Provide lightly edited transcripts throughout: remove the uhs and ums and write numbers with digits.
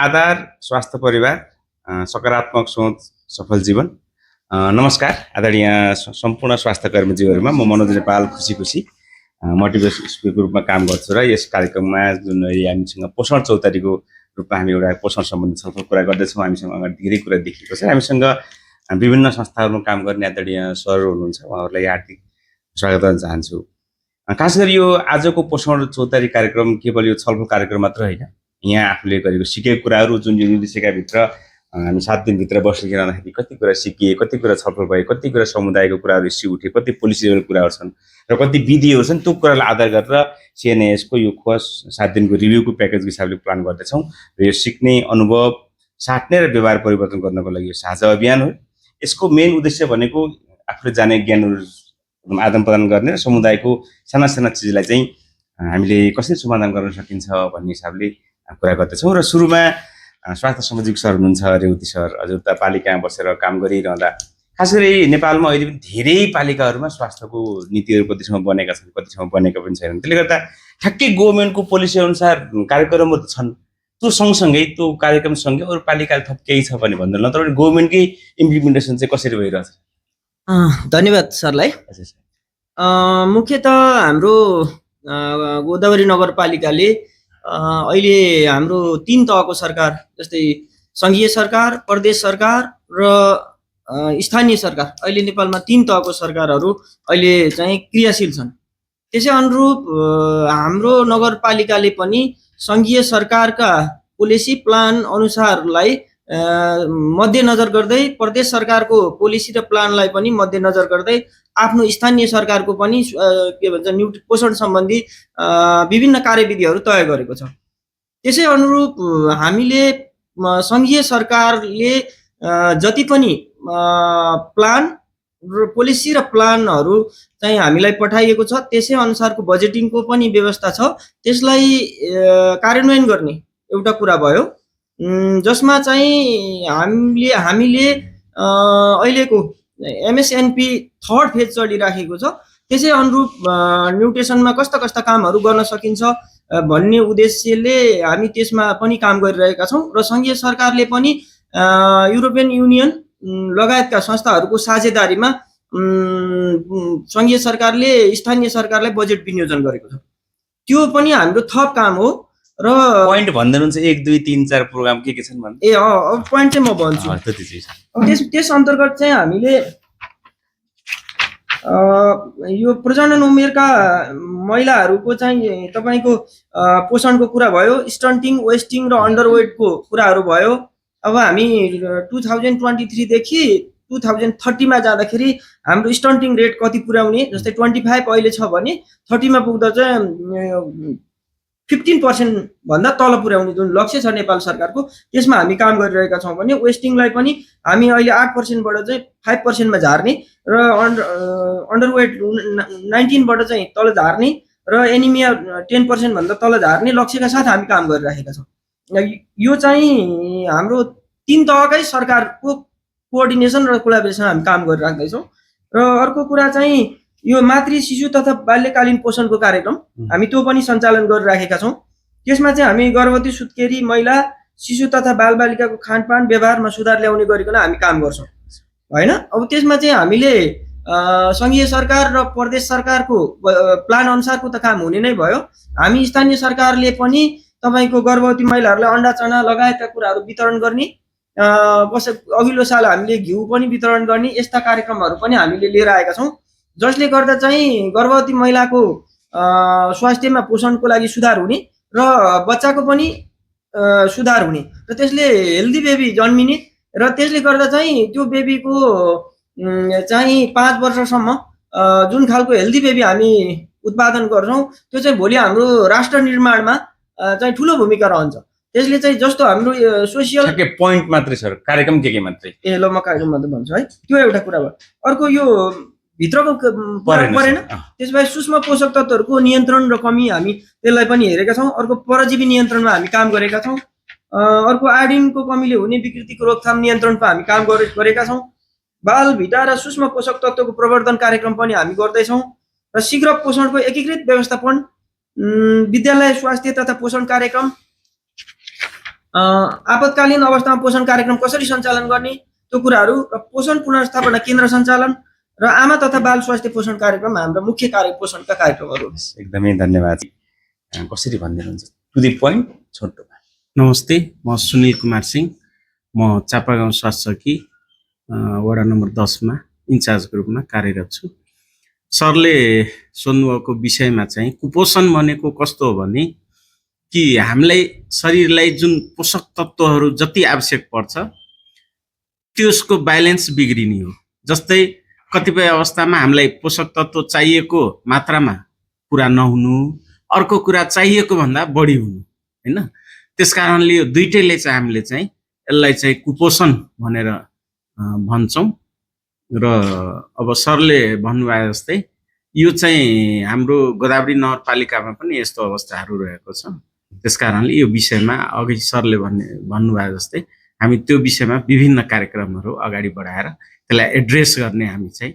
आधार स्वास्थ्य परिवार सकारात्मक सोच सफल जीवन। नमस्कार आदरणीय सम्पूर्ण स्वास्थ्य कर्मजीहरूमा म मनोज नेपाल खुसी खुसी मोटिभेसन स्पिकरको रूपमा काम गर्छु र यस कार्यक्रममा जुन हामीसँग पोषण चौतारीको रूपमा हामी एउटा पोषण सम्बन्धी छलफल कुरा गर्दैछौँ। हामीसँग अगाडि धेरै कुरा देखिएको छ। हामीसँग विभिन्न संस्थाहरूमा काम गर्ने आदरणीय सरहरू हुनुहुन्छ, उहाँहरूलाई हार्दिक स्वागत गर्न चाहन्छु। खास गरी यो आजको पोषण चौतारी कार्यक्रम केवल यो छलफल कार्यक्रम मात्र होइन, यहाँ आफूले गरेको सिकेको कुराहरू जुन यो निर्देशिकाभित्र हामी 7 दिनभित्र बसेर रहँदाखेरि कति कुरा सिकिए, कति कुरा छलफल भए, कति कुरा समुदायको कुराहरू इस्यु उठे, कति पोलिसी लेभल कुराहरू छन् र कति विधिहरू छन्, त्यो कुरालाई आधार गरेर सिएनएसको यो खोज 7 दिनको रिभ्यूको प्याकेजको हिसाबले प्लान गर्दैछौँ र यो सिक्ने अनुभव साट्ने र व्यवहार परिवर्तन गर्नको लागि यो साझा अभियान हो। यसको मेन उद्देश्य भनेको आफूले जाने ज्ञानहरू आदान प्रदान गर्ने र समुदायको साना साना चिजलाई चाहिँ हामीले कसरी समाधान गर्न सकिन्छ भन्ने हिसाबले कुरा गर्दैछौँ। र सुरुमा स्वास्थ्य सामाजिक सर हुनुहुन्छ रेवती सर, हजुर त पालिकामा बसेर काम गरिरहँदा खास गरी नेपालमा अहिले पनि धेरै पालिकाहरूमा स्वास्थ्यको नीतिहरू कतिसम्म बनेका छन्, कतिसम्म बनेका पनि छैनन्। त्यसले गर्दा ठ्याक्कै गभर्मेन्टको पोलिसी अनुसार कार्यक्रमहरू छन्, त्यो सँगसँगै त्यो कार्यक्रमसँगै अरू पालिकाले थप केही छ भने भन्दैन, तर गभर्मेन्टकै इम्प्लिमेन्टेसन चाहिँ कसरी भइरहेछ? धन्यवाद सरलाई। मुख्यतः हाम्रो गोदावरी नगरपालिकाले अहिले हाम्रो 3 तहको सरकार जस्तै सङ्घीय सरकार, प्रदेश सरकार र स्थानीय सरकार, अहिले नेपालमा 3 तहको सरकारहरू अहिले चाहिँ क्रियाशील छन्। त्यसै अनुरूप हाम्रो नगरपालिकाले पनि सङ्घीय सरकारका पोलिसी प्लान अनुसारलाई मध्यनजर गर्दै, प्रदेश सरकारको पोलिसी र प्लानलाई पनि मध्यनजर गर्दै आफ्नो स्थानीय सरकारको पनि के भन्छ पोषण सम्बन्धी विभिन्न कार्यविधिहरू तय गरेको छ। त्यसै अनुरूप हामीले सङ्घीय सरकारले जति पनि प्लान र पोलिसी र प्लानहरू चाहिँ हामीलाई पठाइएको छ, त्यसै अनुसारको बजेटिङको पनि व्यवस्था छ, त्यसलाई कार्यान्वयन गर्ने एउटा कुरा भयो। जसमा चाहिँ हामीले अहिलेको एमएसएनपी 3rd फेज चलिराखेको छ। त्यसै अनुरूप न्युट्रिसनमा कस्ता कस्ता कामहरू गर्न सकिन्छ भन्ने उद्देश्यले हामी त्यसमा पनि काम गरिरहेका छौँ र सङ्घीय सरकारले पनि युरोपियन युनियन लगायतका संस्थाहरूको साझेदारीमा सङ्घीय सरकारले स्थानीय सरकारलाई बजेट विनियोजन गरेको छ। त्यो पनि हाम्रो थप काम हो। र पोइन्ट भन्नुहुन्छ 1 2 3 4 प्रोग्राम के छन् भन्नु? अब पोइन्ट चाहिँ म भन्छु। त्यस अन्तर्गत चाहिँ हामीले यो प्रजनन उमेरका महिलाहरूको चाहिँ तपाईँको पोषणको कुरा भयो, स्टन्टिङ, वेस्टिङ र अन्डरवेटको कुराहरू भयो। अब हामी 2023 देखि 2030 मा जाँदाखेरि हाम्रो स्टन्टिङ रेट कति पुर्याउने, जस्तै 25 अहिले छ भने 30 मा पुग्दा चाहिँ 15% भन्दा तल पुर्याउने जुन लक्ष्य छ नेपाल सरकारको, त्यसमा हामी काम गरिरहेका छौँ। भने वेस्टिङलाई पनि हामी अहिले 8% बाट चाहिँ 5% मा झार्ने र अन्डरवेट 19 बाट चाहिँ तल झार्ने र एनिमिया 10% भन्दा तल झार्ने लक्ष्यका साथ हामी काम गरिरहेका छौँ। यो चाहिँ हाम्रो 3 तहकै सरकारको कोअर्डिनेसन र कोलाबोरेसन हामी काम गरिराख्दैछौँ। र अर्को कुरा चाहिँ यो मातृ शिशु तथा बाल्यकालीन पोषणको कार्यक्रम हामी त्यो पनि सञ्चालन गरिराखेका छौँ। त्यसमा चाहिँ हामी गर्भवती सुत्केरी महिला, शिशु तथा बालबालिकाको खानपान व्यवहारमा सुधार ल्याउने गरिकन हामी काम गर्छौँ होइन। अब त्यसमा चाहिँ हामीले सङ्घीय सरकार र प्रदेश सरकारको प्लान अनुसारको त काम हुने नै भयो। हामी स्थानीय सरकारले पनि तपाईँको गर्भवती महिलाहरूलाई अन्डा चना लगायतका कुराहरू वितरण गर्ने, अघिल्लो साल हामीले घिउ पनि वितरण गर्ने, यस्ता कार्यक्रमहरू पनि हामीले लिएर आएका छौँ, जसले गर्दा चाहिँ गर्भवती महिलाको स्वास्थ्यमा पोषणको लागि सुधार हुने र बच्चाको पनि सुधार हुने र त्यसले हेल्दी बेबी जन्मिने र त्यसले गर्दा चाहिँ त्यो बेबीको चाहिँ 5 वर्षसम्म जुन खालको हेल्दी बेबी हामी उत्पादन गर्छौँ त्यो चाहिँ भोलि हाम्रो राष्ट्र निर्माणमा चाहिँ ठुलो भूमिका रहन्छ। त्यसले चाहिँ जस्तो हाम्रो सोसियल पोइन्ट मात्रै सर, कार्यक्रम के मात्रै? ल म कार्यक्रम मात्रै भन्छु है। त्यो एउटा कुरा भयो। अर्को यो भित्रको परेन, त्यसबाहेक सूक्ष्म पोषक तत्त्वहरूको नियन्त्रण र कमी हामी त्यसलाई पनि हेरेका छौँ। अर्को परजीवी नियन्त्रणमा हामी काम गरेका छौँ। अर्को आयोडिनको कमीले हुने विकृतिको रोकथाम नियन्त्रणको हामी काम गरेका छौँ। बाल भिटा र सूक्ष्म पोषक तत्त्वको प्रवर्धन कार्यक्रम पनि हामी गर्दैछौँ र शीघ्र पोषणको एकीकृत व्यवस्थापन, विद्यालय स्वास्थ्य तथा पोषण कार्यक्रम, आपतकालीन अवस्थामा पोषण कार्यक्रम कसरी सञ्चालन गर्ने त्यो कुराहरू र पोषण पुनर्स्थापना केन्द्र सञ्चालन र आमा तथा बाल स्वास्थ्य पोषण कार्यक्रम हाम्रो मुख्य पोषणका कार्यक्रमहरू हुन्। एकदमै धन्यवाद। कसरी भनिदिनुहुन्छ टु द पोइन्ट छोटोमा। नमस्ते, म सुनिल कुमार सिंह, म चापागाउँ स्वास्थ्य चौकी वडा नम्बर 10 मा इन्चार्जको रूपमा कार्यरत छु। सरले सोध्नुभएको विषयमा चाहिँ कुपोषण भनेको कस्तो हो भने कि हामीलाई शरीरलाई जुन पोषक तत्त्वहरू जति आवश्यक पर्छ त्यसको ब्यालेन्स बिग्रिने हो। जस्तै कतिपय अवस्थामा हामीलाई पोषक तत्त्व चाहिएको मात्रामा पुरा नहुनु, अर्को कुरा चाहिएको भन्दा बढी हुनु, हैन? त्यसकारणले यो दुईटैले चाहिँ हामीले चाहिँ यसलाई चाहिँ कुपोषण भनेर भन्छौँ। र अब सरले भन्नुभयो जस्तै यो चाहिँ हाम्रो गोदावरी नगरपालिकामा पनि यस्तो अवस्थाहरू रहेको छ। त्यसकारणले यो विषयमा अघि सरले भन्नुभयो जस्तै हामी त्यो विषयमा विभिन्न कार्यक्रमहरू अगाडि बढाएर त्यसलाई एड्रेस गर्ने हामी चाहिँ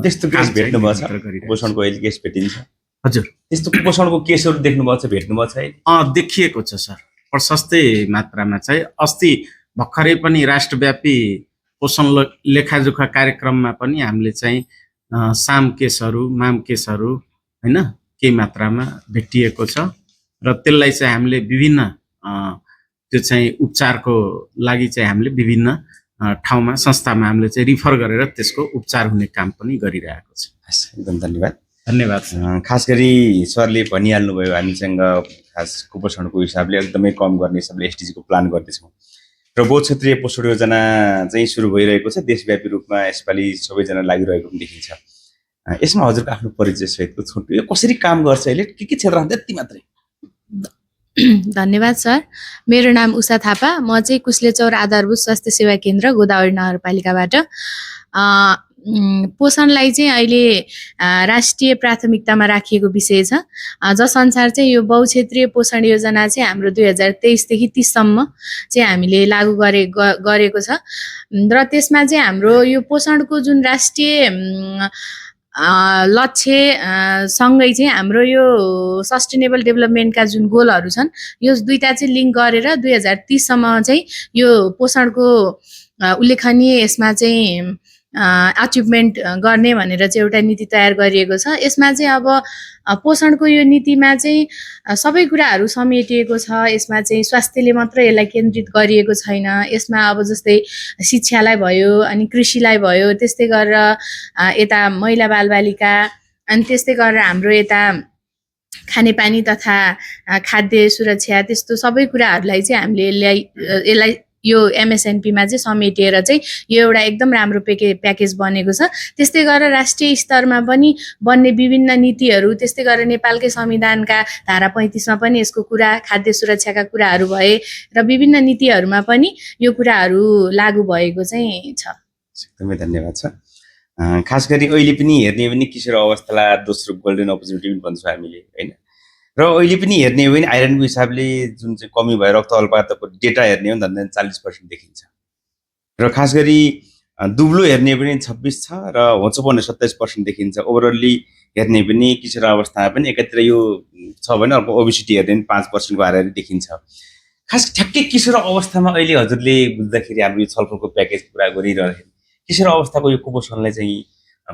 त्यस्तो केस भेट्नुभएको छ? कुपोषणको अहिले केस भेटिन्छ? हजुर, त्यस्तो कुपोषणको केसहरू देख्नुभएको छ, भेट्नुभएको छ? देखिएको छ सर, प्रशस्तै मात्रामा चाहिँ। अस्ति भर्खरै पनि राष्ट्रव्यापी पोषण लेखाजोखा कार्यक्रममा पनि हामीले चाहिँ साम केसहरू, माम केसहरू हैन केही मात्रामा भेटिएको छ र त्यसलाई चाहिँ हामीले विभिन्न त्यो चाहिँ उपचारको लागि चाहिँ हामीले विभिन्न ठाउँमा संस्थामा हामीले चाहिँ रिफर गरेर त्यसको उपचार हुने काम पनि गरिरहेको छ। एकदम धन्यवाद। धन्यवाद। खास गरी सरले भनिहाल्नुभयो हामीसँग खास कुपोषणको हिसाबले एकदमै कम गर्ने हिसाबले एसडिजीको प्लान गर्दैछौँ र बहु क्षेत्रीय पोषण योजना चाहिँ सुरु भइरहेको छ। देशव्यापी रूपमा यसपालि सबैजना लागिरहेको पनि देखिन्छ। यसमा हजुरको आफ्नो परिचय सहितको छोटो यो कसरी काम गर्छ, अहिले के क्षेत्रमा त्यति मात्रै? धन्यवाद सर। मेरो नाम उषा थापा, म चाहिँ कुस्लेचौर आधारभूत स्वास्थ्य सेवा केन्द्र गोदावरी नगरपालिकाबाट। पोषणलाई चाहिँ अहिले राष्ट्रिय प्राथमिकतामा राखिएको विषय छ, जस अनुसार चाहिँ यो बहुक्षेत्रीय पोषण योजना चाहिँ हाम्रो 2023 देखि 30 सम्म चाहिँ हामीले लागू गरेको छ र त्यसमा चाहिँ हाम्रो यो पोषणको जुन राष्ट्रिय लक्ष्य सँगै चाहिँ हाम्रो यो सस्टेनेबल डेभलपमेन्टका जुन गोलहरू छन् यो दुईटा चाहिँ लिङ्क गरेर 2030 सम्म चाहिँ यो पोषणको उल्लेखनीय यसमा चाहिँ अचिभमेन्ट गर्ने भनेर चाहिँ एउटा नीति तयार गरिएको छ। यसमा चाहिँ अब पोषणको यो नीतिमा चाहिँ सबै कुराहरू समेटिएको छ। यसमा चाहिँ स्वास्थ्यले मात्र यसलाई केन्द्रित गरिएको छैन। यसमा अब जस्तै शिक्षालाई भयो, अनि कृषिलाई भयो, त्यस्तै गरेर यता महिला बालबालिका, अनि त्यस्तै गरेर हाम्रो यता खानेपानी तथा खाद्य सुरक्षा, त्यस्तो सबै कुराहरूलाई चाहिँ हामीले यसलाई यो MSNP मा चाहिँ समेटिएर चाहिँ यो एउटा एकदम राम्रो प्याकेज बनेको छ। त्यस्तै गरेर राष्ट्रिय स्तरमा पनि बन्ने विभिन्न नीतिहरू, त्यस्तै गरेर नेपालकै संविधानका धारा 35 मा पनि यसको कुरा, खाद्य सुरक्षाका कुराहरू भए र विभिन्न नीतिहरूमा पनि यो कुराहरू लागू भएको चाहिँ छ। एकदमै धन्यवाद छ। खास गरी अहिले पनि हेर्ने हो भने किशोर अवस्थालाई दोस्रो गोल्डन अपर्च्युनिटी पनि भन्छौँ हामीले, हैन? र अहिले पनि हेर्ने हो भने आइरनको हिसाबले जुन चाहिँ कमी भएर रक्त अल्पताको डेटा हेर्ने हो भने झन् 40% देखिन्छ र खास गरी दुब्लो हेर्ने पनि 26 छ र होचोपन 27% देखिन्छ। ओभरअल्ली हेर्ने पनि किशोर अवस्थामा पनि एकातिर यो छ भने अर्को ओबेसिटी हेर्ने पनि 5% को हाराहारी देखिन्छ। खास ठ्याक्कै किशोर अवस्थामा अहिले हजुरले बुझ्दाखेरि हाम्रो यो छलफलको प्याकेज पुरा गरिरहेको किशोर अवस्थाको यो कुपोषणलाई चाहिँ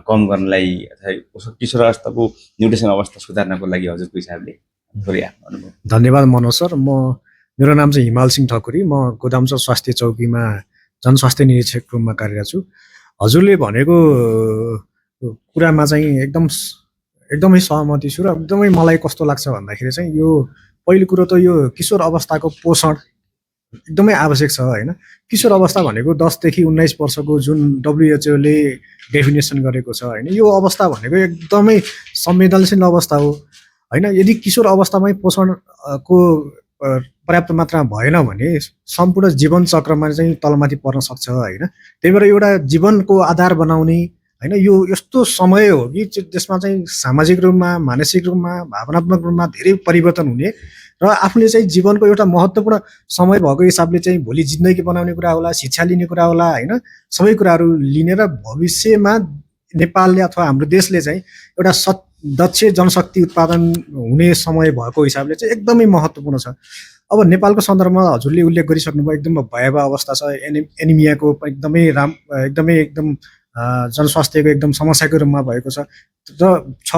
कम गर्नलाई अथवा किशोर अवस्थाको न्युट्रिसन अवस्था सुधार्नको लागि हजुरको हिसाबले थोरै आफ्नो अनुभव। धन्यवाद मनोज सर। मेरो नाम चाहिँ हिमाल सिंह ठकुरी, म गोदामचौर स्वास्थ्य चौकीमा जनस्वास्थ्य निरीक्षक रूपमा कार्यरत छु। हजुरले भनेको कुरामा चाहिँ एकदमै सहमति छु र एकदमै मलाई कस्तो लाग्छ भन्दाखेरि चाहिँ यो पहिलो कुरो त यो किशोर अवस्थाको पोषण एकदमै आवश्यक छ, हैन? किशोर अवस्था भनेको 10 देखि 19 वर्षको जुन WHO ले डेफिनेसन गरेको छ, हैन? यो अवस्था भनेको एकदमै संवेदनशील अवस्था हो, हैन? यदि किशोर अवस्थामै पोषणको पर्याप्त मात्रामा भएन भने सम्पूर्ण जीवन चक्रमा चाहिँ तलमाथि पर्न सक्छ, हैन? त्यही भएर एउटा जीवनको आधार बनाउने, हैन, यो यस्तो समय हो कि त्यसमा चाहिँ सामाजिक रूपमा, मानसिक रूपमा, भावनात्मक रूपमा धेरै परिवर्तन हुने र आफूले चाहिँ जीवनको एउटा महत्त्वपूर्ण समय भएको हिसाबले चाहिँ भोलि जिन्दगी बनाउने कुरा होला, शिक्षा लिने कुरा होला, हैन? सबै कुराहरू लिने र भविष्यमा नेपालले अथवा हाम्रो देशले चाहिँ एउटा दक्ष जनशक्ति उत्पादन हुने समय भएको हिसाबले चाहिँ एकदमै महत्त्वपूर्ण छ। अब नेपालको सन्दर्भमा हजुरले उल्लेख गरिसक्नुभयो एकदम भयावह अवस्था छ, एनिमियाको एकदम जनस्वास्थ्यको एकदम समस्याको रूपमा भएको छ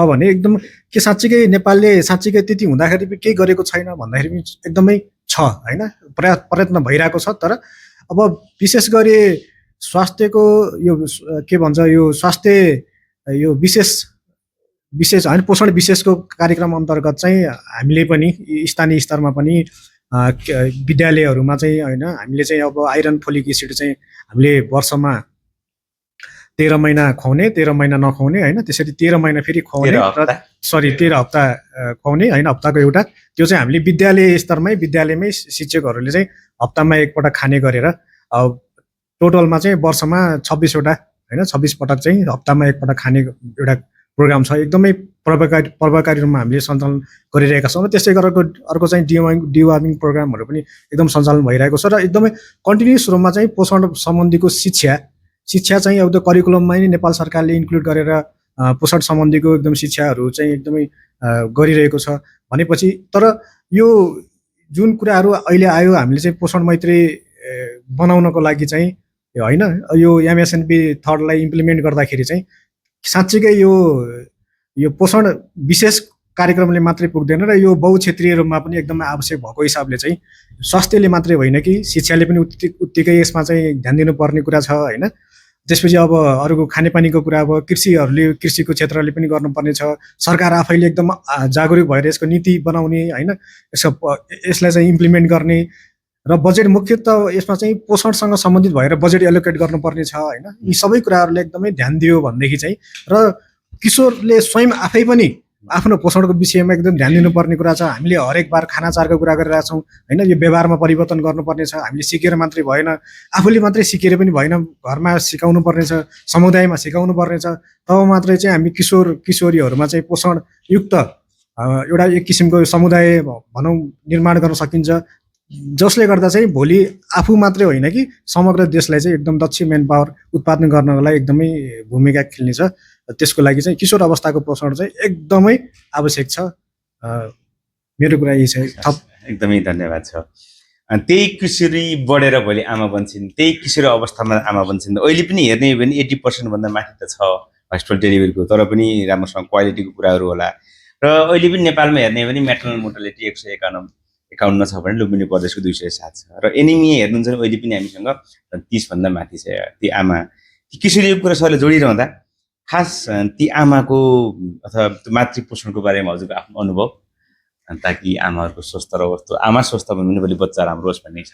भने एकदम के साँच्चीकै नेपालले साँच्चीकै त्यति हुँदाखेरि केही गरेको छैन भन्दाखेरि पनि एकदमै छ होइन, प्रयत्न भइरहेको छ। तर अब विशेष गरी स्वास्थ्यको यो के भन्छ यो स्वास्थ्य यो विशेष होइन पोषण विशेषको कार्यक्रम अन्तर्गत चाहिँ हामीले पनि स्थानीय स्तरमा पनि विद्यालयहरूमा चाहिँ होइन हामीले चाहिँ अब आइरन फोलिक एसिड चाहिँ हामीले वर्षमा 13 महिना खुवाउने, 13 महिना नखुवाउने होइन, त्यसरी 13 महिना फेरि खुवाउने 13 हप्ता खुवाउने होइन, हप्ताको एउटा त्यो चाहिँ हामीले विद्यालयमै शिक्षकहरूले चाहिँ हप्तामा एकपटक खाने गरेर टोटलमा चाहिँ वर्षमा 26 पटक चाहिँ हप्तामा एकपटक खाने एउटा प्रोग्राम छ। एकदमै प्रभावकारी रूपमा हामीले सञ्चालन गरिरहेका छौँ र त्यसै गरेको अर्को चाहिँ डिवार्मिङ प्रोग्रामहरू पनि एकदम सञ्चालन भइरहेको छ र एकदमै कन्टिन्युस रूपमा चाहिँ पोषण सम्बन्धीको शिक्षा चाहिँ अब करिकुलममा नै नेपाल सरकारले इन्क्लुड गरेर पोषण सम्बन्धीको एकदम शिक्षाहरू चाहिँ एकदमै गरिरहेको छ भनेपछि। तर यो जुन कुराहरू अहिले आयो हामीले चाहिँ पोषण मैत्री बनाउनको लागि चाहिँ होइन यो एमएसएनपी थर्डलाई इम्प्लिमेन्ट गर्दाखेरि चाहिँ साँच्चीकै यो पोषण विशेष कार्यक्रमले मात्रै पुग्दैन र यो बहुक्षेत्रीय रूपमा पनि एकदमै आवश्यक भएको हिसाबले चाहिँ स्वास्थ्यले मात्रै होइन कि शिक्षाले पनि उत्तिकै यसमा चाहिँ ध्यान दिनुपर्ने कुरा छ होइन। त्यसपछि अब अरूको खानेपानीको कुरा अब कृषिको क्षेत्रले पनि गर्नुपर्ने छ, सरकार आफैले एकदम जागरुक भएर यसको नीति बनाउने होइन, यसलाई चाहिँ इम्प्लिमेन्ट गर्ने र बजेट मुख्यतः यसमा चाहिँ पोषणसँग सम्बन्धित भएर बजेट एलोकेट गर्नुपर्ने छ होइन। यी सबै कुराहरूले एकदमै ध्यान दियो भनेदेखि चाहिँ र किशोरले स्वयं आफै पनि आफ्नो पोषणको विषयमा एकदम ध्यान दिनुपर्ने कुरा छ। हामीले हरेक बार खानाचारको कुरा गरिरहेका छौँ होइन, यो व्यवहारमा परिवर्तन गर्नुपर्ने छ। हामीले सिकेर मात्रै भएन, आफूले मात्रै सिकेर पनि भएन, घरमा सिकाउनु पर्ने छ, समुदायमा सिकाउनु पर्ने छ। तब मात्रै चाहिँ हामी किशोरीहरूमा चाहिँ पोषणयुक्त एउटा एक किसिमको समुदाय भनौँ निर्माण गर्न सकिन्छ, जसले गर्दा चाहिँ भोलि आफू मात्रै होइन कि समग्र देशलाई चाहिँ एकदम दक्ष मेन पावर उत्पादन गर्नको लागि एकदमै भूमिका खेल्नेछ। त्यसको लागि चाहिँ किशोर अवस्थाको पोषण चाहिँ एकदमै आवश्यक छ। मेरो कुरा यही छ। एकदमै धन्यवाद छ। त्यही किशोरी बढेर भोलि आमा बन्छन्, त्यही किशोरी अवस्थामा आमा बन्छन्। अहिले पनि हेर्ने हो भने 80% भन्दा माथि त छ हस्पिटल डेलिभरीको, तर पनि राम्रोसँग क्वालिटीको कुराहरू होला। र अहिले पनि नेपालमा हेर्ने हो भने म्याटर्नल मोर्टालिटी 151 छ भने लुम्बिनी प्रदेशको 207 छ। र एनिमिया हेर्नुहुन्छ भने अहिले पनि हामीसँग 30 भन्दा माथि छ। ती आमा ती किशोरीको कुरा सरले जोडिरहँदा खास ती आमाको अथवा मातृ पोषणको बारेमा हजुरको आफ्नो अनुभव, ताकि आमाहरूको स्वस्थ रहोस्, आमा स्वस्थ भयो भने भोलि बच्चा राम्रो होस् भन्ने छ।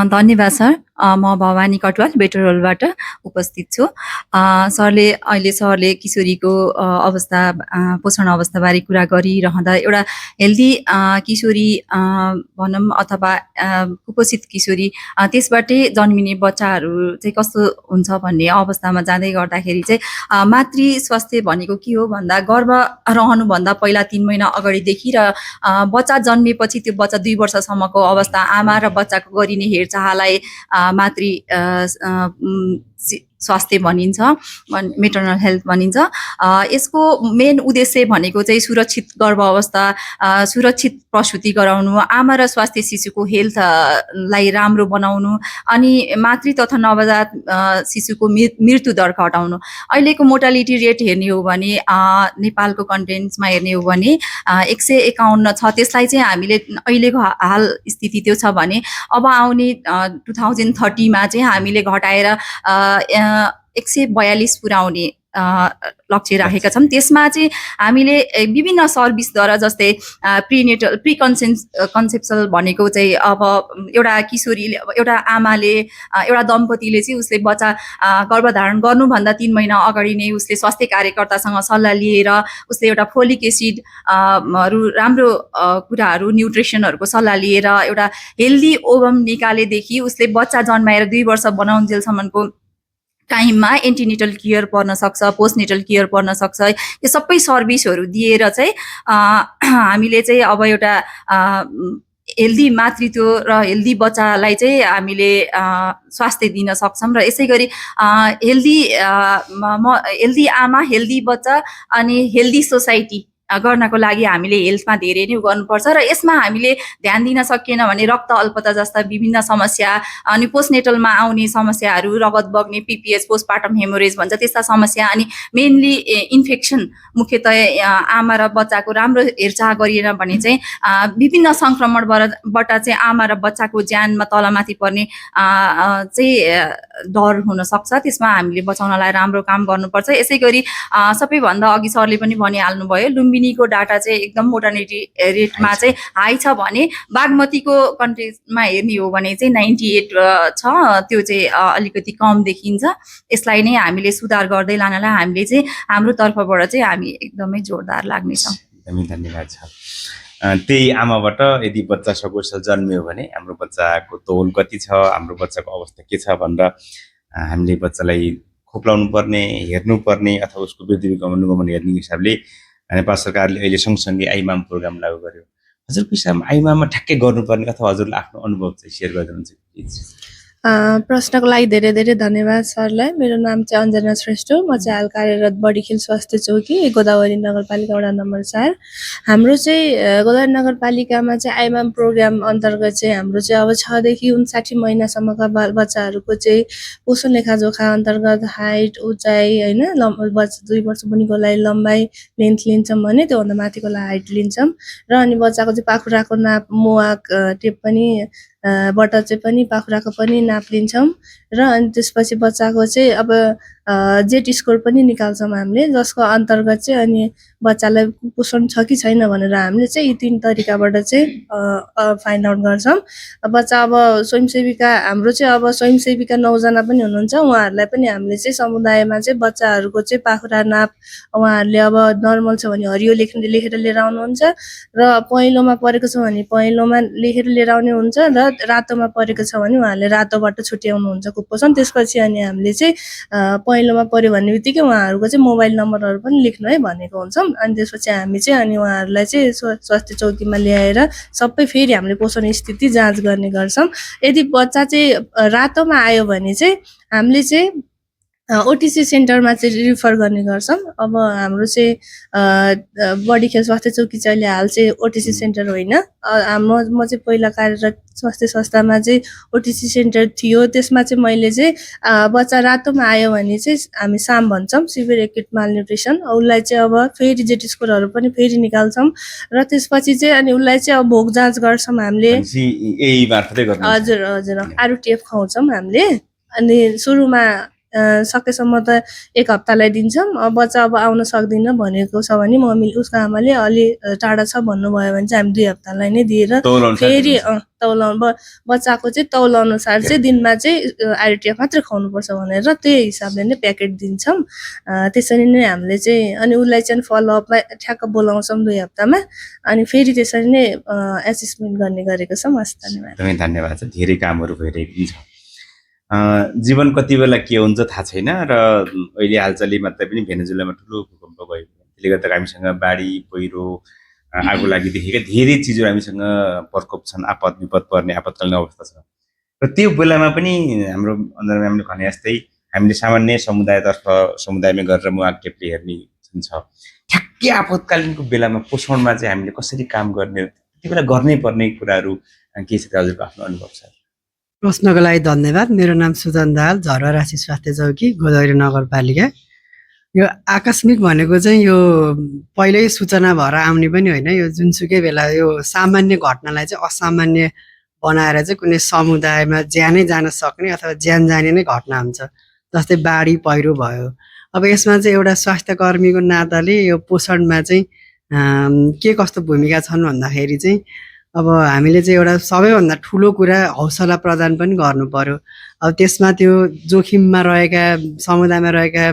धन्यवाद सर। म भवानी कटवाल बेटरहोलबाट उपस्थित छु। सरले किशोरीको अवस्था पोषण अवस्थाबारे कुरा गरिरहँदा एउटा हेल्दी किशोरी भनौँ अथवा कुपोषित किशोरी त्यसबाटै जन्मिने बच्चाहरू चाहिँ कस्तो हुन्छ भन्ने अवस्थामा जाँदै गर्दाखेरि चाहिँ मातृ स्वास्थ्य भनेको के हो भन्दा गर्भ रहनुभन्दा पहिला 3 महिना अगाडिदेखि र बच्चा जन्मेपछि त्यो बच्चा 2 वर्षसम्मको अवस्था आमा र बच्चाको गरिने हेरचाहलाई मातृ स्वास्थ्य भनिन्छ, मेटर्नल हेल्थ भनिन्छ। यसको मेन उद्देश्य भनेको चाहिँ सुरक्षित गर्भ अवस्था, सुरक्षित प्रसुति गराउनु, आमा र स्वास्थ्य शिशुको हेल्थलाई राम्रो बनाउनु अनि मातृ तथा नवजात शिशुको मृत्यु दर घटाउनु। अहिलेको मोर्टालिटी रेट हेर्ने हो भने नेपालको कन्टेन्ट्समा हेर्ने हो भने 151 छ। त्यसलाई चाहिँ हामीले अहिलेको हाल स्थिति त्यो छ भने अब आउने 2030 मा चाहिँ हामीले घटाएर 142 पुर्याउने लक्ष्य राखेका छौँ। त्यसमा चाहिँ हामीले विभिन्न सर्भिसद्वारा जस्तै प्री कन्सेप्सुअल भनेको चाहिँ अब एउटा किशोरीले एउटा आमाले एउटा दम्पतिले चाहिँ उसले बच्चा गर्भधारण गर्नुभन्दा 3 महिना अगाडि नै उसले स्वास्थ्य कार्यकर्तासँग सल्लाह लिएर उसले एउटा फोलिक एसिड राम्रो कुराहरू न्युट्रिसनहरूको सल्लाह लिएर एउटा हेल्दी ओभम निकालेदेखि उसले बच्चा जन्माएर 2 वर्ष बनाउन्जेलसम्मको टाइममा एन्टिनेटल केयर पर्न सक्छ, पोस्टनेटल केयर पर्न सक्छ। यो सबै सर्भिसहरू दिएर चाहिँ हामीले चाहिँ अब एउटा हेल्दी मातृत्व र हेल्दी बच्चालाई चाहिँ हामीले स्वास्थ्य दिन सक्छौँ। र यसै गरी हेल्दी आमा, हेल्दी बच्चा अनि हेल्दी सोसाइटी गर्नको लागि हामीले हेल्थमा धेरै नै गर्नुपर्छ र यसमा हामीले ध्यान दिन सकिएन भने रक्त अल्पता जस्ता विभिन्न समस्या अनि पोस्टनेटलमा आउने समस्याहरू, रगत बग्ने, पिपिएस, पोस्टपार्टम हेमोरेज भन्छ त्यस्ता समस्या, अनि मेनली इन्फेक्सन, मुख्यतया आमा र बच्चाको राम्रो हेरचाह गरिएन भने चाहिँ विभिन्न सङ्क्रमणबाट चाहिँ आमा र बच्चाको ज्यानमा तलमाथि पर्ने चाहिँ डर हुनसक्छ। त्यसमा हामीले बचाउनलाई राम्रो काम गर्नुपर्छ। यसै गरी सबैभन्दा अघि सरले पनि भनिहाल्नुभयो, लुम्बिनीको डाटा चाहिँ एकदम मोर्टालिटी रेटमा चाहिँ हाई छ भने बागमतीको कन्टेक्स्टमा हेर्ने हो भने चाहिँ 98 छ, त्यो चाहिँ अलिकति कम देखिन्छ। यसलाई नै हामीले सुधार गर्दै लानलाई हामीले चाहिँ हाम्रो तर्फबाट चाहिँ हामी एकदमै जोरदार लाग्नेछौँ। एकदमै धन्यवाद छ। त्यही आमाबाट यदि बच्चा सकुशल जन्मियो भने हाम्रो बच्चाको तौल कति छ, हाम्रो बच्चाको अवस्था के छ भनेर हामीले बच्चालाई खोप लाउनु पर्ने, हेर्नुपर्ने अथवा उसको वृद्धि अनुगमन हेर्ने हिसाबले नेपाल सरकारले अहिले सँगसँगै आइमाम प्रोग्राम लागू गर्यो। हजुरको हिसाबमा आइमाममा ठ्याक्कै गर्नुपर्ने अथवा हजुरले आफ्नो अनुभव चाहिँ सेयर गरिदिनुहुन्छ? प्रश्नको लागि धेरै धेरै धन्यवाद सरलाई। मेरो नाम चाहिँ अञ्जना श्रेष्ठ, म चाहिँ हाल कार्यरत बडीखेल स्वास्थ्य चौकी, गोदावरी नगरपालिका वडा नम्बर 4। हाम्रो चाहिँ गोदावरी नगरपालिकामा चाहिँ आइमाम प्रोग्राम अन्तर्गत चाहिँ हाम्रो चाहिँ अब 6 देखि 59 महिनासम्मका बच्चाहरूको चाहिँ पोषण लेखाजोखा अन्तर्गत हाइट, उचाइ होइन, 2 वर्ष मुनिको लागि लम्बाइ लेन्थ लिन्छौँ भने त्योभन्दा माथिको लागि हाइट लिन्छौँ र अनि बच्चाको चाहिँ पाखुराको नाप, मुहाक टेप पनि बाट चाहिँ पनि पाखुराको पनि नाप लिन्छौँ र अनि त्यसपछि बच्चाको चाहिँ अब जेट स्कोर पनि निकाल्छौँ हामीले, जसको अन्तर्गत चाहिँ अनि बच्चालाई कुपोषण छ कि छैन भनेर हामीले चाहिँ यी 3 तरिकाबाट चाहिँ फाइन्ड आउट गर्छौँ। बच्चा अब स्वयंसेविका, हाम्रो चाहिँ अब स्वयंसेविका 9 जना पनि हुनुहुन्छ, उहाँहरूलाई पनि हामीले चाहिँ समुदायमा चाहिँ बच्चाहरूको चाहिँ पाखुरा नाप उहाँहरूले अब नर्मल छ भने हरियो लेखेर लिएर आउनुहुन्छ र पहेँलोमा परेको छ भने पहेँलोमा लेखेर लिएर आउने हुन्छ र रातोमा परेको छ भने उहाँहरूले रातोबाट छुट्याउनुहुन्छ कुपोषण। त्यसपछि अनि हामीले चाहिँ पहेँलोमा पर्यो भन्ने बित्तिकै उहाँहरूको चाहिँ मोबाइल नम्बरहरू पनि लेख्नु है भनेको हुन्छौँ। अनि त्यसपछि हामी चाहिँ अनि उहाँहरूलाई चाहिँ स्वास्थ्य चौकीमा ल्याएर सबै फेरि हामीले पोषण स्थिति जाँच गर्ने गर्छौँ। यदि बच्चा चाहिँ रातोमा आयो भने चाहिँ हामीले चाहिँ ओटिसी सेन्टरमा चाहिँ रिफर गर्ने गर्छौँ। अब हाम्रो चाहिँ बडीखेल स्वास्थ्य चौकी चाहिँ अहिले हाल चाहिँ ओटिसी सेन्टर होइन, म चाहिँ पहिला कार्यरत स्वास्थ्य संस्थामा चाहिँ ओटिसी सेन्टर थियो। त्यसमा चाहिँ मैले चाहिँ बच्चा रातोमा आयो भने चाहिँ हामी साम भन्छौँ, सिभियर एक्युट मालन्युट्रिसन। उसलाई चाहिँ अब फेरि जेट स्कोरहरू पनि फेरि निकाल्छौँ र त्यसपछि चाहिँ अनि उसलाई चाहिँ अब भोक जाँच गर्छौँ हामीले। हजुर हजुर, आरटिएफ खुवाउँछौँ हामीले। अनि सुरुमा सकेसम्म त 1 हप्तालाई दिन्छौँ। बच्चा अब आउन सक्दिनँ भनेको छ भने मम्मी उसको आमाले अलि टाढा छ भन्नुभयो भने चाहिँ हामी 2 हप्तालाई नै दिएर फेरि बच्चाको चाहिँ तौल अनुसार चाहिँ दिनमा चाहिँ आरटिएफ मात्रै खुवाउनुपर्छ भनेर त्यही हिसाबले नै प्याकेट दिन्छौँ। त्यसरी नै हामीले चाहिँ अनि उसलाई चाहिँ फलोअपमा ठ्याक्क बोलाउँछौँ 2 हप्तामा, अनि फेरि त्यसरी नै एसेसमेन्ट गर्ने गरेको छौँ। हस्, धन्यवाद। एकदमै धन्यवाद छ। धेरै कामहरू भइरहेको छ। जीवन कति बेला के हुन्छ थाहा छैन र अहिले हालचाली मात्रै पनि भेनेजुलामा ठुलो भूकम्प भयो, त्यसले गर्दा हामीसँग बाढी, पहिरो, आगो लागिदेखिका धेरै चिजहरू हामीसँग प्रकोप छन्, आपद विपद पर्ने आपतकालीन अवस्था छ। र त्यो बेलामा पनि हाम्रो अन्तर्गत हामीले भने जस्तै हामीले सामान्य समुदायमा गरेर मुहाक टेपले हेर्ने छ। ठ्याक्कै आपतकालीनको बेलामा पोषणमा चाहिँ हामीले कसरी काम गर्ने, त्यति बेला गर्नै पर्ने कुराहरू के छ, हजुरको आफ्नो अनुभव छ? प्रश्नको लागि धन्यवाद। मेरो नाम सुजन दाहाल, झरवारासी स्वास्थ्य चौकी, गोदावरी नगरपालिका। यो आकस्मिक भनेको चाहिँ यो पहिल्यै सूचना भएर आउने पनि होइन, यो जुनसुकै बेला यो सामान्य घटनालाई चाहिँ असामान्य बनाएर चाहिँ कुनै समुदायमा ज्यानै जान सक्ने अथवा ज्यान जाने नै घटना हुन्छ। जस्तै बाढी, पहिरो भयो। अब यसमा चाहिँ एउटा स्वास्थ्य कर्मीको नाताले यो पोषणमा चाहिँ के कस्तो भूमिका छन् भन्दाखेरि चाहिँ अब हामीले चाहिँ एउटा सबैभन्दा ठुलो कुरा हौसला प्रदान पनि गर्नु पर्यो। अब त्यसमा त्यो जोखिममा रहेका समुदायमा रहेका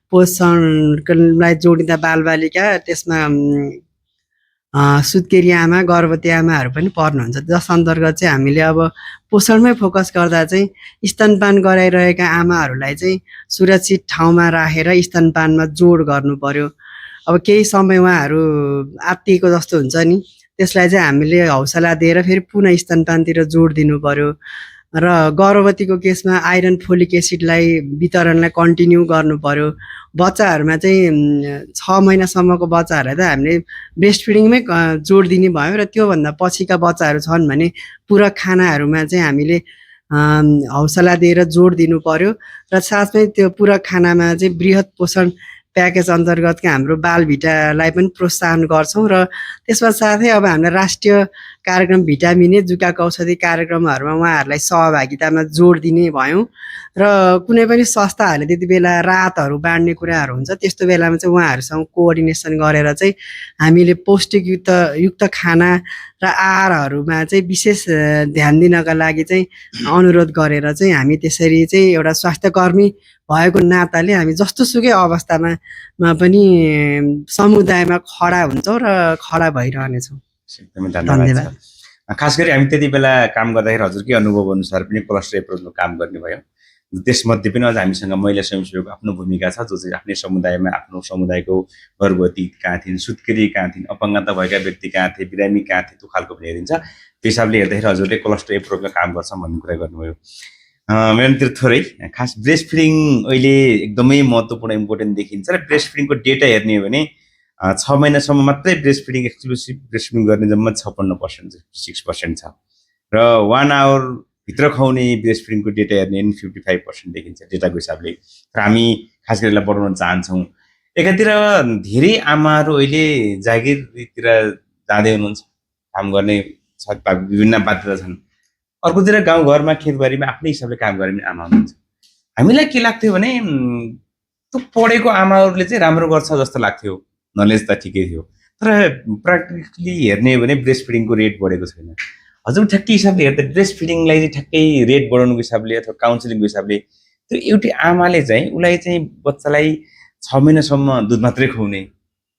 पोषणलाई जोडिँदा बालबालिका, त्यसमा सुत्केरी आमा, गर्भवती आमाहरू पनि पर्नुहुन्छ। जस अन्तर्गत चाहिँ हामीले अब पोषणमै फोकस गर्दा चाहिँ स्तनपान गराइरहेका आमाहरूलाई चाहिँ सुरक्षित ठाउँमा राखेर स्तनपानमा जोड गर्नु पर्यो। अब केही समय उहाँहरू आत्तिएको जस्तो हुन्छ नि, त्यसलाई चाहिँ हामीले हौसला दिएर फेरि पुनः स्तनपानतिर जोड दिनु पर्यो। र गर्भवतीको केसमा आइरन फोलिक एसिडलाई वितरणलाई कन्टिन्यू गर्नु पर्यो। बच्चाहरूमा चाहिँ 6 महिनासम्मको बच्चाहरूलाई त हामीले ब्रेस्ट फिडिङमै जोड दिने भयो र त्योभन्दा पछिका बच्चाहरू छन् भने पूरक खानाहरूमा चाहिँ हामीले हौसला दिएर जोड दिनु पर्यो र साथमै त्यो पूरक खानामा चाहिँ बृहत पोषण प्याकेज अन्तर्गतका हाम्रो बालभिटालाई पनि प्रोत्साहन गर्छौँ र त्यसमा साथै अब हामीले राष्ट्रिय कार्यक्रम भिटामिने जुकाको औषधि कार्यक्रमहरूमा उहाँहरूलाई सहभागितामा जोड दिने भयौँ र कुनै पनि संस्थाहरूले त्यति बेला राहतहरू बाँड्ने कुराहरू हुन्छ, त्यस्तो बेलामा चाहिँ उहाँहरूसँग कोअर्डिनेसन गरेर चाहिँ हामीले पौष्टिकयुक्त खाना र आहारहरूमा चाहिँ विशेष ध्यान दिनका लागि चाहिँ अनुरोध गरेर चाहिँ हामी त्यसरी चाहिँ एउटा स्वास्थ्यकर्मी भएको नाताले हामी जस्तोसुकै अवस्थामा पनि समुदायमा खडा हुन्छौँ र खडा भइरहनेछौँ। एकदमै धन्यवाद छ। खास गरी हामी त्यति बेला काम गर्दाखेरि हजुरकै अनुभव अनुसार पनि क्लस्टर एप्रोचमा काम गर्ने भयो। त्यसमध्ये पनि अझ हामीसँग महिला स्वयंसेवकको आफ्नो भूमिका छ, जो चाहिँ आफ्नै समुदायमा आफ्नो समुदायको गर्भवती कहाँ थिइन्, सुत्केरी कहाँ थिइन्, अपङ्गता भएका व्यक्ति कहाँ थिए, बिरामी कहाँ थिए, त्यो खालको पनि हेरिन्छ। त्यो हिसाबले हेर्दाखेरि हजुरले क्लस्टर एप्रोचमा काम गर्छौँ भन्ने कुरा गर्नुभयो। मेरोतिर थोरै खास ब्रेस्ट फिडिङ अहिले एकदमै महत्त्वपूर्ण इम्पोर्टेन्ट देखिन्छ र ब्रेस्ट फिडिङको डेटा हेर्ने हो भने 6 महिनासम्म मात्रै breast feeding exclusive breast feeding गर्ने जम्मा 56% 6% छ र 1 आवर भित्र खुवाउने ब्रेस्ट फिडिङको डेटा हेर्ने 55% देखिन्छ डेटाको हिसाबले। र हामी खास गरी यसलाई बढाउन चाहन्छौँ। एकातिर धेरै आमाहरू अहिले जागिरतिर जाँदै हुनुहुन्छ, काम गर्ने विभिन्न बाध्यता छन्। अर्कोतिर गाउँघरमा खेतबारीमा आफ्नै हिसाबले काम गर्ने आमा हुनुहुन्छ। हामीलाई के लाग्थ्यो भने त्यो पढेको आमाहरूले चाहिँ राम्रो गर्छ जस्तो लाग्थ्यो, नलेज त ठिकै थियो, तर प्र्याक्टिकली हेर्ने हो भने ब्रेस्ट फिडिङको रेट बढेको छैन। हजुर ठ्याक्कै हिसाबले हेर्दा ब्रेस्ट फिडिङलाई चाहिँ ठ्याक्कै रेट बढाउनुको हिसाबले अथवा काउन्सिलिङको हिसाबले त्यो एउटी आमाले चाहिँ उसलाई चाहिँ बच्चालाई 6 महिनासम्म दुध मात्रै खुवाउने,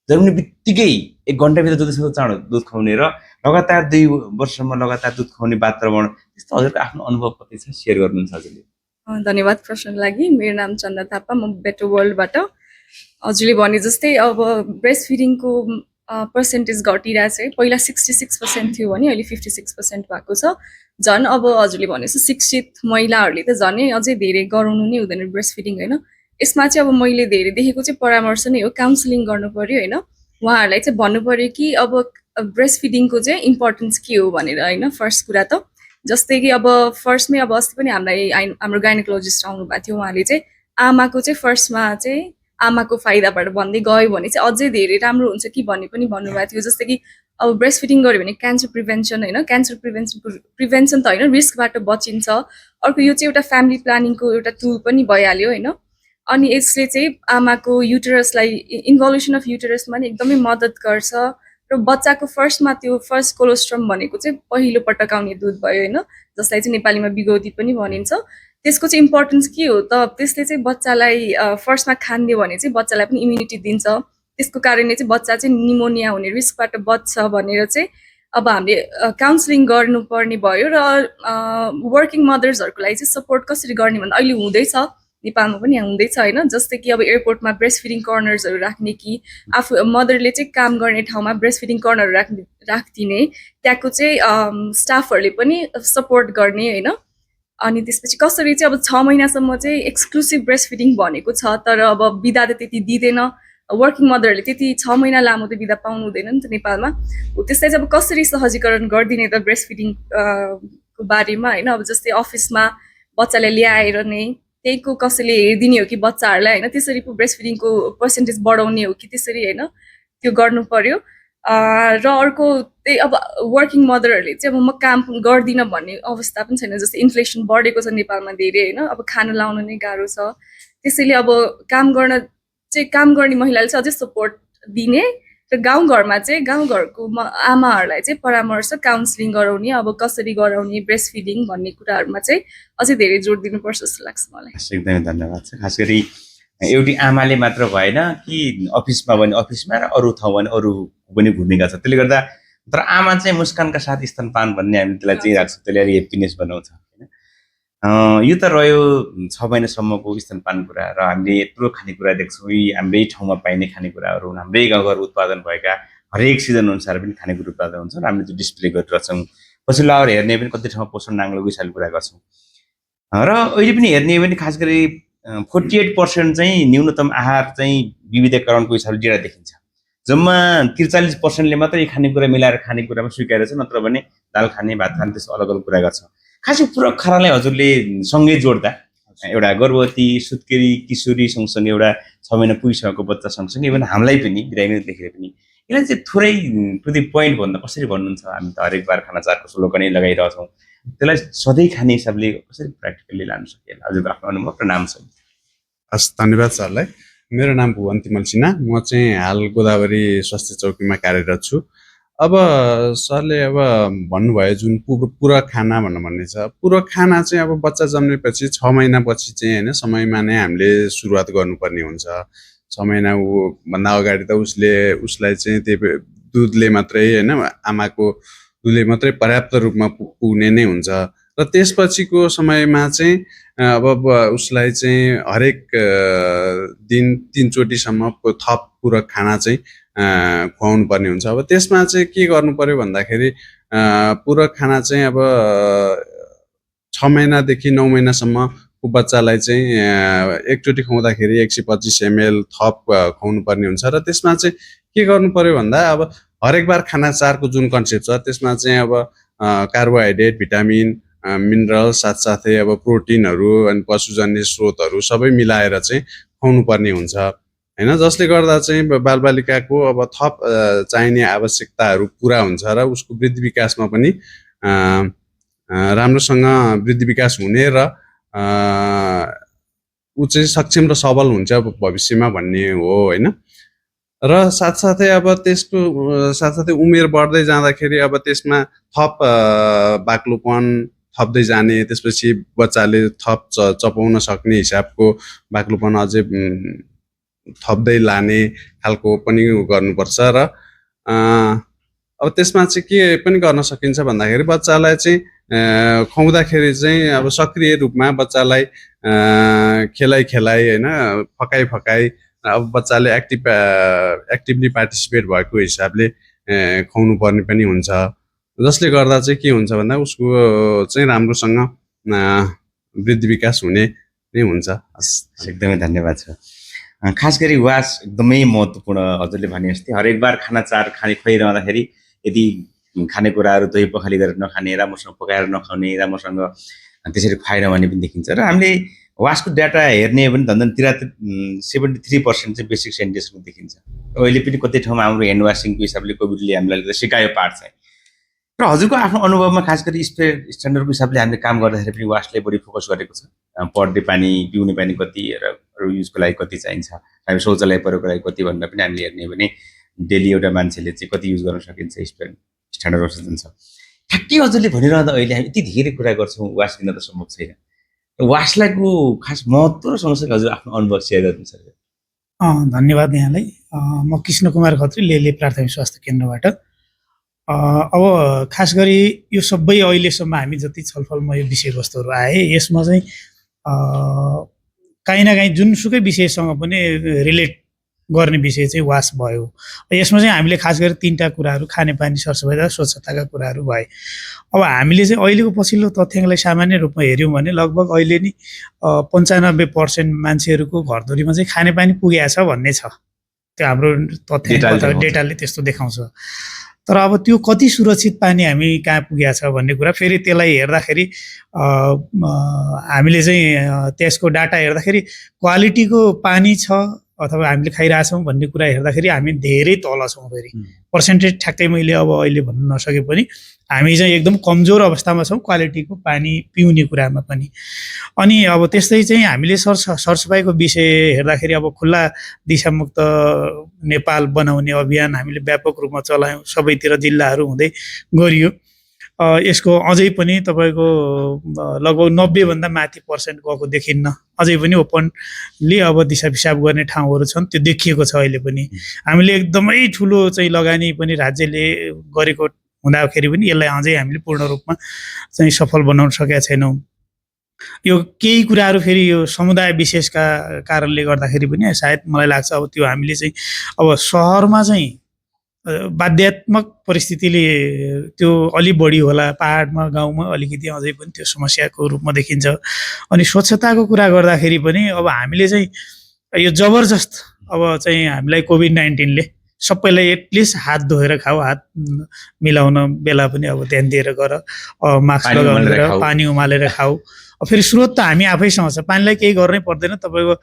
जन्मिने बित्तिकै 1 घन्टाभित्र जतिसक्दो चाँडो दुध खुवाउने र लगातार 2 वर्षसम्म लगातार दुध खुवाउने वातावरण, त्यस्तो हजुरको आफ्नो अनुभव कति छ सेयर गर्नुहुन्छ हजुरले? धन्यवाद प्रश्नको लागि। मेरो नाम चन्द्र थापा, म बेटर वर्ल्डबाट। हजुरले भने जस्तै अब ब्रेस्ट फिडिङको पर्सेन्टेज घटिरहेको छ। पहिला 66% थियो भने अहिले 56% भएको छ। झन् अब हजुरले भने जस्तो शिक्षित महिलाहरूले त झनै अझै धेरै गराउनु नै हुँदैन ब्रेस्ट फिडिङ होइन। यसमा चाहिँ अब मैले धेरै देखेको चाहिँ परामर्श नै हो, काउन्सिलिङ गर्नु पर्यो होइन। उहाँहरूलाई चाहिँ भन्नु पर्यो कि अब ब्रेस्ट फिडिङको चाहिँ इम्पोर्टेन्स के हो भनेर होइन। फर्स्ट कुरा त जस्तै कि अब फर्स्टमै अब अस्ति पनि हाम्रो गाइनोकोलोजिस्ट आउनु भएको थियो, उहाँले चाहिँ आमाको चाहिँ फर्स्टमा चाहिँ आमाको फाइदाबाट भन्दै गयो भने चाहिँ अझै धेरै राम्रो हुन्छ कि भन्ने पनि भन्नुभएको थियो। जस्तै कि अब ब्रेस्ट फिडिङ गर्यो भने क्यान्सर प्रिभेन्सन होइन, क्यान्सर प्रिभेन्सन त होइन, रिस्कबाट बचिन्छ। अर्को यो चाहिँ एउटा फ्यामिली प्लानिङको एउटा टुल पनि भइहाल्यो होइन। अनि यसले चाहिँ आमाको युटरसलाई इन्भल्युसन अफ युटरसमा नि एकदमै मद्दत गर्छ र बच्चाको फर्स्टमा त्यो फर्स्ट कोलोस्ट्रम भनेको चाहिँ पहिलो पटक आउने दुध भयो होइन, जसलाई चाहिँ नेपालीमा बिगौती पनि भनिन्छ। त्यसको चाहिँ इम्पोर्टेन्स के हो त, त्यसले चाहिँ बच्चालाई फर्स्टमा खानिदियो भने चाहिँ बच्चालाई पनि इम्युनिटी दिन्छ। त्यसको कारणले चाहिँ बच्चा चाहिँ निमोनिया हुने रिस्कबाट बच्छ भनेर चाहिँ अब हामीले काउन्सिलिङ गर्नुपर्ने भयो। र वर्किङ मदर्सहरूको लागि चाहिँ सपोर्ट कसरी गर्ने भन्दा अहिले हुँदैछ, नेपालमा पनि हुँदैछ होइन। जस्तै कि अब एयरपोर्टमा ब्रेस्ट फिडिङ कर्नर्सहरू राख्ने कि आफू मदरले चाहिँ काम गर्ने ठाउँमा ब्रेस्ट फिडिङ कर्नरहरू राखिदिने, त्यहाँको चाहिँ स्टाफहरूले पनि सपोर्ट गर्ने होइन। अनि त्यसपछि कसरी चाहिँ अब 6 महिनासम्म चाहिँ एक्सक्लुसिभ ब्रेस्ट फिडिङ भनेको छ, तर अब बिदा त त्यति दिँदैन। वर्किङ मदरहरूले त्यति 6 महिना लामो त बिदा पाउनु हुँदैन नि त नेपालमा। त्यसलाई चाहिँ अब कसरी सहजीकरण गरिदिने त ब्रेस्ट फिडिङ को बारेमा होइन। अब जस्तै अफिसमा बच्चालाई ल्याएर नै त्यहीको कसैले हेरिदिने हो कि बच्चाहरूलाई होइन, त्यसरी पो ब्रेस्ट फिडिङको पर्सेन्टेज बढाउने हो कि त्यसरी होइन, त्यो गर्नु पर्यो। र अर्को त्यही अब वर्किङ मदरहरूले चाहिँ अब म काम गर्दिनँ भन्ने अवस्था पनि छैन। जस्तै इन्फ्लेसन बढेको छ नेपालमा धेरै होइन, अब खाना लाउनु नै गाह्रो छ। त्यसैले अब काम गर्ने महिलाले चाहिँ अझै सपोर्ट दिने र गाउँघरमा चाहिँ गाउँघरको आमाहरूलाई चाहिँ परामर्श काउन्सिलिङ गराउने, अब कसरी गराउने ब्रेस्ट फिडिङ भन्ने कुराहरूमा चाहिँ अझै धेरै जोड दिनुपर्छ जस्तो लाग्छ मलाई। एकदमै धन्यवाद छ। खास गरी एउटी आमाले मात्र भएन कि अफिसमा भने अफिसमा र अरू ठाउँ भने अरू पनि भूमिका छ। त्यसले गर्दा तर आमा चाहिँ मुस्कानका साथ स्तनपान भन्ने हामी त्यसलाई चाहिँ राख्छौँ, त्यसले अलि हेप्पिनेस बनाउँछ होइन। यो त रह्यो 6 महिनासम्मको स्तनपान कुरा। र हामीले यत्रो खानेकुरा देख्छौँ, यी हाम्रै ठाउँमा पाइने खानेकुराहरू, हाम्रै गाउँघर उत्पादन भएका हरेक सिजन अनुसार पनि खानेकुरा उत्पादन हुन्छ र हामीले त्यो डिस्प्ले गरिरहेछौँ। पछिल्लो आवर हेर्ने पनि कति ठाउँमा पोषण नाङ्लो गइसकेको कुरा गर्छौँ र अहिले पनि हेर्ने हो भने खास गरी 48% चाहिँ न्यूनतम आहार चाहिँ विविधीकरणको हिसाबले डेटा देखिन्छ। जम्मा 43%ले मात्रै खानेकुरा मिलाएर खानेकुरामा स्वीकार छ, नत्र भने दाल खाने भात खाने त्यस्तो अलग अलग कुरा गर्छ। खासै पूरक खानालाई हजुरले सँगै जोड्दा एउटा गर्भवती सुत्केरी किशोरी सँगसँगै एउटा 6 महिना पुगिसकेको बच्चा सँगसँगै इभन हामीलाई पनि बिरामी देखेर पनि यसलाई चाहिँ थोरै टु द पोइन्ट भन्दा कसरी भन्नुहुन्छ? हामी त हरेक बार खाना चारको स्लोगनै लगाइरहेछौँ, त्यसलाई सधैँ खाने हिसाबले कसरी प्र्याक्टिकल्ली लानु सकिएला? हजुरको आफ्नो अनुभव र नाम छ। हस्, धन्यवाद सरलाई। मेरो नाम भुवन तिमल सिन्हा, म चाहिँ हाल गोदावरी स्वास्थ्य चौकीमा कार्यरत छु। अब सरले अब भन्नुभयो जुन पूरक खाना भन्ने छ, पूरक खाना चाहिँ अब बच्चा जन्मेपछि 6 महिनापछि चाहिँ होइन समयमा नै हामीले सुरुवात गर्नुपर्ने हुन्छ। 6 महिना भन्दा अगाडि त उसलाई चाहिँ त्यही दुधले मात्रै होइन आमाको दुधले मात्रै पर्याप्त रूपमा पुग्ने नै हुन्छ र त्यसपछिको समयमा चाहिँ अब उसलाई चाहिँ हरेक दिन 3 चोटिसम्म थप पूरक खाना चाहिँ खुवाउनु पर्ने हुन्छ। अब त्यसमा चाहिँ के गर्नु पर्यो भन्दाखेरि पूरक खाना चाहिँ अब 6 महिनादेखि 9 महिनासम्मको बच्चालाई चाहिँ एकचोटि खुवाउँदाखेरि 125 ml थप खुवाउनु पर्ने हुन्छ र त्यसमा चाहिँ के गर्नु पर्यो भन्दा अब हरेक बार खाना चारको जुन कन्सेप्ट छ त्यसमा चाहिँ अब कार्बोहाइड्रेट, भिटामिन, मिनरल साथसाथै अब प्रोटिनहरू अनि पशुजन्य स्रोतहरू सबै मिलाएर चाहिँ खुवाउनु पर्ने हुन्छ हैन, जसले गर्दा चाहिँ बालबालिकाको अब थप चाहिने आवश्यकताहरू पुरा हुन्छ र उसको वृद्धि विकासमा पनि राम्रोसँग वृद्धि विकास हुने र ऊ चाहिँ सक्षम र सबल हुन्छ भविष्यमा भन्ने हो हैन। र साथसाथै अब त्यसको साथसाथै उमेर बढ्दै जाँदाखेरि अब त्यसमा थप बाक्लोपन थप्दै जाने, त्यसपछि बच्चाले थप चपाउन सक्ने हिसाबको बाक्लोपन अझै थप्दै लाने खालको पनि गर्नुपर्छ र अब त्यसमा चाहिँ के पनि गर्न सकिन्छ भन्दाखेरि बच्चालाई चाहिँ खुवाउँदाखेरि चाहिँ अब सक्रिय रूपमा बच्चालाई खेलाइ हैन फकाइ अब बच्चाले एक्टिभली पार्टिसिपेट भएको हिसाबले खुवाउनु पर्ने पनि हुन्छ, जसले गर्दा चाहिँ के हुन्छ भन्दा उसको चाहिँ राम्रोसँग वृद्धि विकास हुने नै हुन्छ। एकदमै धन्यवाद छ। खास गरी वास एकदमै महत्त्वपूर्ण। हजुरले भने जस्तै हरेक बार खाना चार खुवाइरहँदाखेरि यदि खानेकुराहरू दही पखाली गरेर नखाने, राम्रोसँग पकाएर नखाउने, राम्रोसँग त्यसरी खुवाएन भने पनि देखिन्छ। र हामीले वासको डाटा हेर्ने हो भने झन् 73% चाहिँ बेसिक सेनिटेसनको देखिन्छ। अहिले पनि कति ठाउँमा हाम्रो ह्यान्ड वासिङको हिसाबले कोभिडले हामीलाई सिकायो पार्ट चाहिँ। र हजुरको आफ्नो अनुभवमा खास गरी स्प्रे स्ट्यान्डर्डको हिसाबले हामीले काम गर्दाखेरि पनि वासले बढी फोकस गरेको छ। पर डे पानी पिउने पानी कति र युजको लागि कति चाहिन्छ, हामी शौचालय प्रयोगको लागि कति भनेर पनि हामीले हेर्ने हो भने डेली एउटा मान्छेले चाहिँ कति युज गर्न सकिन्छ स्ट्यान्डर्ड वर्सन छ। ठ्याक्कै हजुरले भनिरहँदा अहिले हामी यति धेरै कुरा गर्छौँ, वास दिन त सम्भव छैन। वासलाईको खास महत्त्व र सँगसँगै हजुर आफ्नो अनुभव सेयर गर्नुहुन्छ। धन्यवाद यहाँलाई। म कृष्ण कुमार खत्री, लेले प्राथमिक स्वास्थ्य केन्द्रबाट। अब खास गरी यो सबै अहिलेसम्म हामी जति छलफलमा यो विषयवस्तुहरू आए यसमा चाहिँ काहीँ न काहीँ जुनसुकै विषयसँग पनि रिलेट गर्ने विषय चाहिँ वास भयो। यसमा चाहिँ हामीले खास गरी 3टा कुराहरू खानेपानी, सरसफाइ र स्वच्छताका कुराहरू भए। अब हामीले चाहिँ अहिलेको पछिल्लो तथ्याङ्कलाई सामान्य रूपमा हेऱ्यौँ भने लगभग अहिले नि 95% मान्छेहरूको घरधुरीमा चाहिँ खानेपानी पुगेको छ भन्ने छ। त्यो हाम्रो तथ्याङ्क डेटाले त्यस्तो देखाउँछ। तर अब त्यो कति सुरक्षित पानी हामी कहाँ पुगेको छ भन्ने कुरा फेरि त्यसलाई हेर्दाखेरि हामीले चाहिँ त्यसको डाटा हेर्दाखेरि क्वालिटीको पानी छ अथवा हामीले खाइरहेछौँ भन्ने कुरा हेर्दाखेरि हामी धेरै तल छौँ। फेरि पर्सेन्टेज ठ्याक्कै मैले अब अहिले भन्न नसके पनि हामी चाहिँ एकदम कमजोर अवस्थामा छौँ क्वालिटीको पानी पिउने कुरामा पनि। अनि अब त्यस्तै चाहिँ हामीले सरसफाइको विषय हेर्दाखेरि अब खुल्ला दिशामुक्त नेपाल बनाउने अभियान हामीले व्यापक रूपमा चलायौँ, सबैतिर जिल्लाहरू हुँदै गरियो। यसको अझै पनि तपाईँको लगभग 90भन्दा माथि % गएको देखिन्न। अझै पनि ओपनली अब दिशा पिसाब गर्ने ठाउँहरू छन्, त्यो देखिएको छ अहिले पनि। हामीले एकदमै ठुलो चाहिँ लगानी पनि राज्यले गरेको हुँदाखेरि पनि यसलाई अझै हामीले पूर्ण रूपमा चाहिँ सफल बनाउन सकेका छैनौँ। यो केही कुराहरू फेरि यो समुदाय विशेषका कारणले गर्दाखेरि पनि सायद मलाई लाग्छ अब त्यो हामीले चाहिँ अब सहरमा चाहिँ बाध्यात्मक परिस्थितिले त्यो अलि बढी होला, पहाडमा गाउँमा अलिकति अझै पनि त्यो समस्याको रूपमा देखिन्छ। अनि स्वच्छताको कुरा गर्दाखेरि पनि अब हामीले चाहिँ यो जबरजस्त अब चाहिँ हामीलाई कोभिड-19ले सबैलाई एटलिस्ट हात धोएर खाऊ, हात मिलाउन बेला पनि अब ध्यान दिएर गर, मास्क लगाएर पानी उमालेर खाऊ। फेरि स्रोत त हामी आफैसँग छ, पानीलाई केही गर्नै पर्दैन, तपाईँको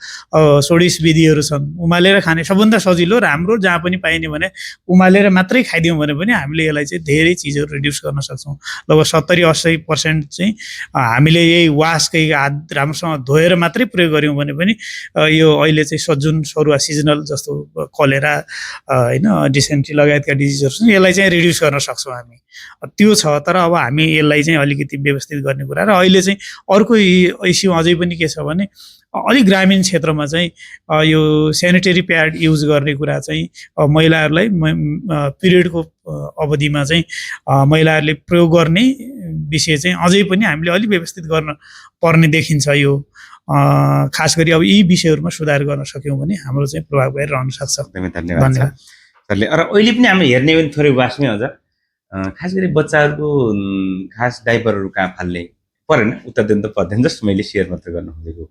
26 विधिहरू छन्। उमालेर खाने सबभन्दा सजिलो राम्रो, जहाँ पनि पाइने भने उमालेर मात्रै खाइदिउँ भने पनि हामीले यसलाई चाहिँ धेरै चिजहरू रिड्युस गर्न सक्छौँ। लगभग 70-80% चाहिँ हामीले यही वासकै हात राम्रोसँग धोएर मात्रै प्रयोग गऱ्यौँ भने पनि यो अहिले चाहिँ सजुन सरुवा सिजनल जस्तो कलेरा होइन डिसेन्ट्री लगायतका डिजिजहरू छन्, यसलाई चाहिँ रिड्युस गर्न सक्छौँ हामी। त्यो छ, तर अब हामी यसलाई चाहिँ अलिकति व्यवस्थित गर्ने कुरा। र अहिले चाहिँ अर्को इस्यु अझै पनि के छ भने अलिक ग्रामीण क्षेत्रमा चाहिँ यो सेनिटरी प्याड युज गर्ने कुरा चाहिँ महिलाहरूलाई पिरियडको अवधिमा चाहिँ महिलाहरूले प्रयोग गर्ने विषय चाहिँ अझै पनि हामीले अलिक व्यवस्थित गर्न पर्ने देखिन्छ। यो खास गरी अब यी विषयहरूमा सुधार गर्न सक्यौँ भने हाम्रो चाहिँ प्रभावकारी रहन सक्छ। धन्यवाद सरले। र अहिले पनि हामीले हेर्ने भने थोरै वास नै अझ खास गरी बच्चाहरूको खास डाइपरहरू कहाँ फाल्ने परेन, उत्तर दिन त पर्दैन, जस्ट मैले सेयर मात्र गर्न खोजेको।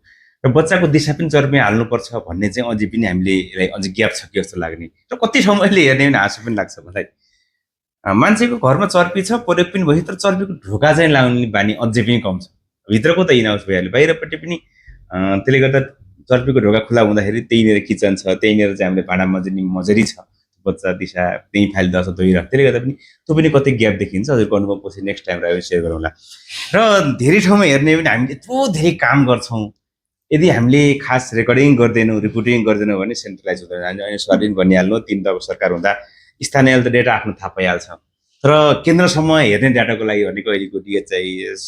र बच्चाको दिशा पनि चर्पी हाल्नुपर्छ भन्ने चाहिँ अझै पनि हामीले यसलाई अझै ग्याप छ कि जस्तो लाग्ने। र कति ठाउँमा अहिले हेर्ने भने हाँसो पनि लाग्छ मलाई। मान्छेको घरमा चर्पी छ, प्रयोग पनि भयो, तर चर्पीको ढोका चाहिँ लाउने बानी अझै पनि कम छ। भित्रको त इनहाउस भइहाल्यो, बाहिरपट्टि पनि त्यसले गर्दा चर्पीको ढोका खुला हुँदाखेरि त्यहीँनिर किचन छ, त्यहीँनिर चाहिँ हामीले भाँडा मजरी छ, बच्चा दिशा त्यहीँ फालिदिएको छ धोइरहेको। त्यसले गर्दा पनि त्यो पनि कतै ग्याप देखिन्छ। हजुरको अनुभव पछि नेक्स्ट टाइम आयो सेयर गरौँला। र धेरै ठाउँमा हेर्ने भने हामीले यत्रो धेरै काम गर्छौँ, यदि हामीले खास रेकर्डिङ गर्दैनौँ, रिपोर्टिङ गर्दैनौँ भने सेन्ट्रलाइज हुँदैन। अहिले स्वाधीन भनिहाल्नु, 3 तहको सरकार हुँदा स्थानीय त डेटा आफ्नो थाहा पाइहाल्छ, तर केन्द्रसम्म हेर्ने डाटाको लागि भनेको अहिलेको डिएचआइएस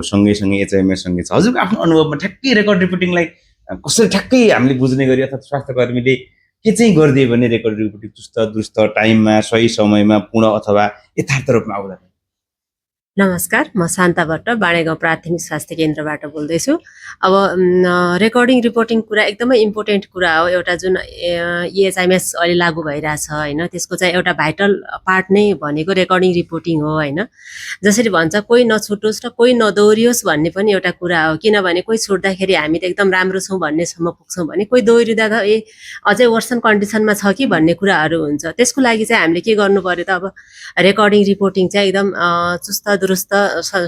सँगै एचआइएमएस सँगै छ। हजुरको आफ्नो अनुभवमा ठ्याक्कै रेकर्ड रिपोर्टिङलाई कसरी ठ्याक्कै हामीले बुझ्ने गरी अर्थात् स्वास्थ्य कर्मीले के चाहिँ गरिदियो भने रेकर्ड रिपोर्टिङ चुस्त दुरुस्त टाइममा सही समयमा पूर्ण अथवा यथार्थ रूपमा आउँदा? नमस्कार, म शान्ताबाट बाणेगाउँ प्राथमिक स्वास्थ्य केन्द्रबाट बोल्दैछु। अब रेकर्डिङ रिपोर्टिङ कुरा एकदमै इम्पोर्टेन्ट कुरा हो, एउटा जुन इएचआइएमएस अहिले लागू भइरहेछ होइन, त्यसको चाहिँ एउटा भाइटल पार्ट नै भनेको रेकर्डिङ रिपोर्टिङ हो होइन। जसरी भन्छ कोही नछुटोस् र कोही नदौरियोस् भन्ने पनि एउटा कुरा हो, किनभने कोही छुट्दाखेरि हामी त एकदम राम्रो छौँ भन्नेसम्म पुग्छौँ भने कोही दोहोरिँदा त अझै वर्सन कन्डिसनमा छ कि भन्ने कुराहरू हुन्छ। त्यसको लागि चाहिँ हामीले के गर्नु पर्यो त, अब रेकर्डिङ रिपोर्टिङ चाहिँ एकदम चुस्त दुरुस्त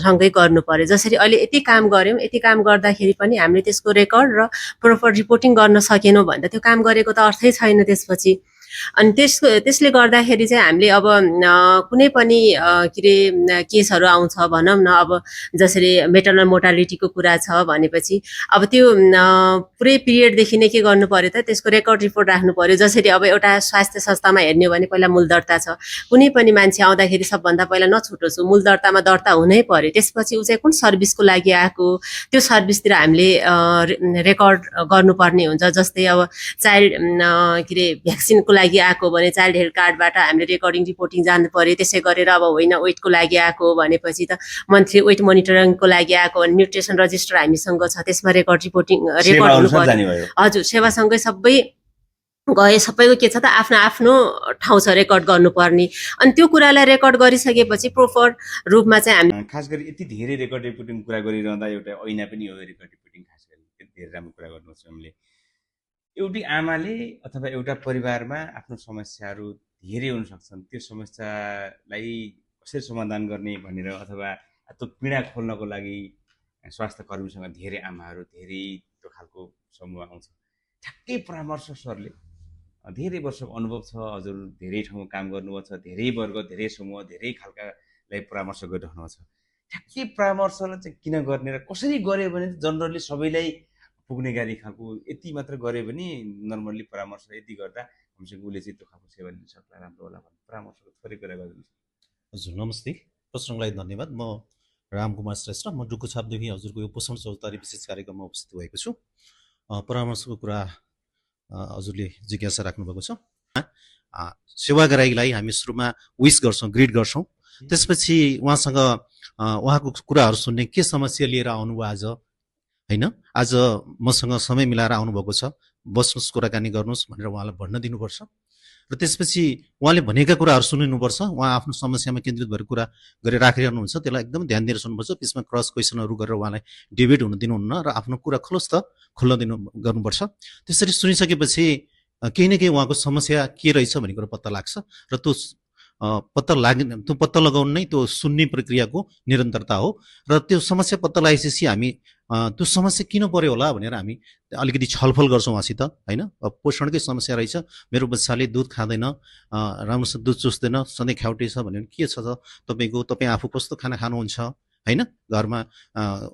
सँगै गर्नु पर्यो। जसरी अहिले यति काम गऱ्यौँ, यति काम गर्दाखेरि पनि हामीले त्यसको रेकर्ड र प्रोपर रिपोर्टिङ गर्न सकेनौँ भने त त्यो काम गरेको त अर्थै छैन त्यसपछि। अनि त्यसले गर्दाखेरि चाहिँ हामीले अब कुनै पनि के अरे केसहरू आउँछ भनौँ न, अब जसरी मेटर्नल मोर्टालिटीको कुरा छ भनेपछि अब त्यो पुरै पिरियडदेखि नै के गर्नु पर्यो त, त्यसको रेकर्ड रिपोर्ट राख्नु पर्यो। जसरी अब एउटा स्वास्थ्य संस्थामा हेर्ने हो भने पहिला मूल दर्ता छ, कुनै पनि मान्छे आउँदाखेरि सबभन्दा पहिला नछुटोस् मूल दर्तामा दर्ता हुनै पर्यो। त्यसपछि ऊ चाहिँ कुन सर्भिसको लागि आएको, त्यो सर्भिसतिर हामीले रेकर्ड गर्नुपर्ने हुन्छ। जस्तै अब चाइल्ड के अरे भ्याक्सिनको लागि आएको भने चाइल्ड हेल्थ कार्डबाट हामीले रेकर्डिङ रिपोर्टिङ जानु पर्यो। त्यसै गरेर अब होइन वेटको लागि आएको भनेपछि त मन्थली वेट मोनिटरिङको लागि आएको भने न्युट्रिसन रजिस्टर हामीसँग छ, त्यसमा रेकर्ड हुनु पर्यो। हजुर, सेवासँगै सबै गए, सबैको के छ त आफ्नो ठाउँ छ रेकर्ड गर्नुपर्ने। अनि त्यो कुरालाई रेकर्ड गरिसकेपछि प्रोपर रूपमा चाहिँ हामी खास गरी यति धेरै रेकर्ड रिपोर्टिङ कुरा गरिरहँदा एउटा ऐना पनि हो रेकर्ड रिपोर्टिङ। खास गरी यति धेरै राम्रो कुरा गर्नुहोस्। हामीले एउटी आमाले अथवा एउटा परिवारमा आफ्नो समस्याहरू धेरै हुन सक्छन्, त्यो समस्यालाई कसरी समाधान गर्ने भनेर अथवा त्यो पीडा खोल्नको लागि स्वास्थ्य कर्मीसँग धेरै आमाहरू धेरै त्यो खालको समूह आउँछ। ठ्याक्कै परामर्श सरले धेरै वर्षको अनुभव छ, हजुर धेरै ठाउँमा काम गर्नुभएको छ, धेरै वर्ग धेरै समूह धेरै खालकालाई परामर्श गरिरहनु छ। ठ्याक्कै परामर्शलाई चाहिँ किन गर्ने र कसरी गऱ्यो भने जनरली सबैलाई पुग्ने गरी खालको यति मात्र गऱ्यो भने नर्मल्ली परामर्श यति गर्दा कमसेकम उसले चाहिँ त्यो खालको सेवा लिन सक्ला, राम्रो होला भन्ने परामर्शको थोरै कुरा गरिदिनुहोस्। हजुर नमस्ते, प्रश्नलाई धन्यवाद। म रामकुमार श्रेष्ठ, म डुकुछापदेखि हजुरको यो पोषण चौतारी विशेष कार्यक्रममा उपस्थित भएको छु। परामर्शको कुरा हजुरले जिज्ञासा राख्नुभएको छ। सेवाग्राहीलाई हामी सुरुमा विस गर्छौँ, ग्रिड गर्छौँ, त्यसपछि उहाँसँग उहाँको कुराहरू सुन्ने, के समस्या लिएर आउनुभयो आज होइन, आज मसँग समय मिलाएर आउनुभएको छ, बस्नुहोस् कुराकानी गर्नुहोस् भनेर उहाँलाई भन्न दिनुपर्छ। र त्यसपछि उहाँले भनेका कुराहरू सुनिनुपर्छ, उहाँ आफ्नो समस्यामा केन्द्रित भएर कुरा गरेर राखिरहनुहुन्छ, त्यसलाई एकदम ध्यान दिएर सुन्नुपर्छ, त्यसमा क्रस क्वेसनहरू गरेर उहाँलाई डिबेट हुन दिनुहुन्न र आफ्नो कुरा खुल्न गर्नुपर्छ। त्यसरी सुनिसकेपछि केही न केही उहाँको समस्या के रहेछ भन्ने कुरा पत्ता लाग्छ र त्यो पत्ता लगाउनु नै त्यो सुन्ने प्रक्रियाको निरन्तरता हो र त्यो समस्या पत्ता लगाएपछि हामी त्यो समस्या किन पर्यो होला भनेर हामी अलिकति छलफल गर्छौँ उहाँसित, होइन। पोषणकै समस्या रहेछ, मेरो बच्चाले दुध खाँदैन, राम्रोसँग दुध चुस्दैन, सधैँ ख्याउटे छ भने के छ त तपाईँ आफू कस्तो खाना खानुहुन्छ, होइन, घरमा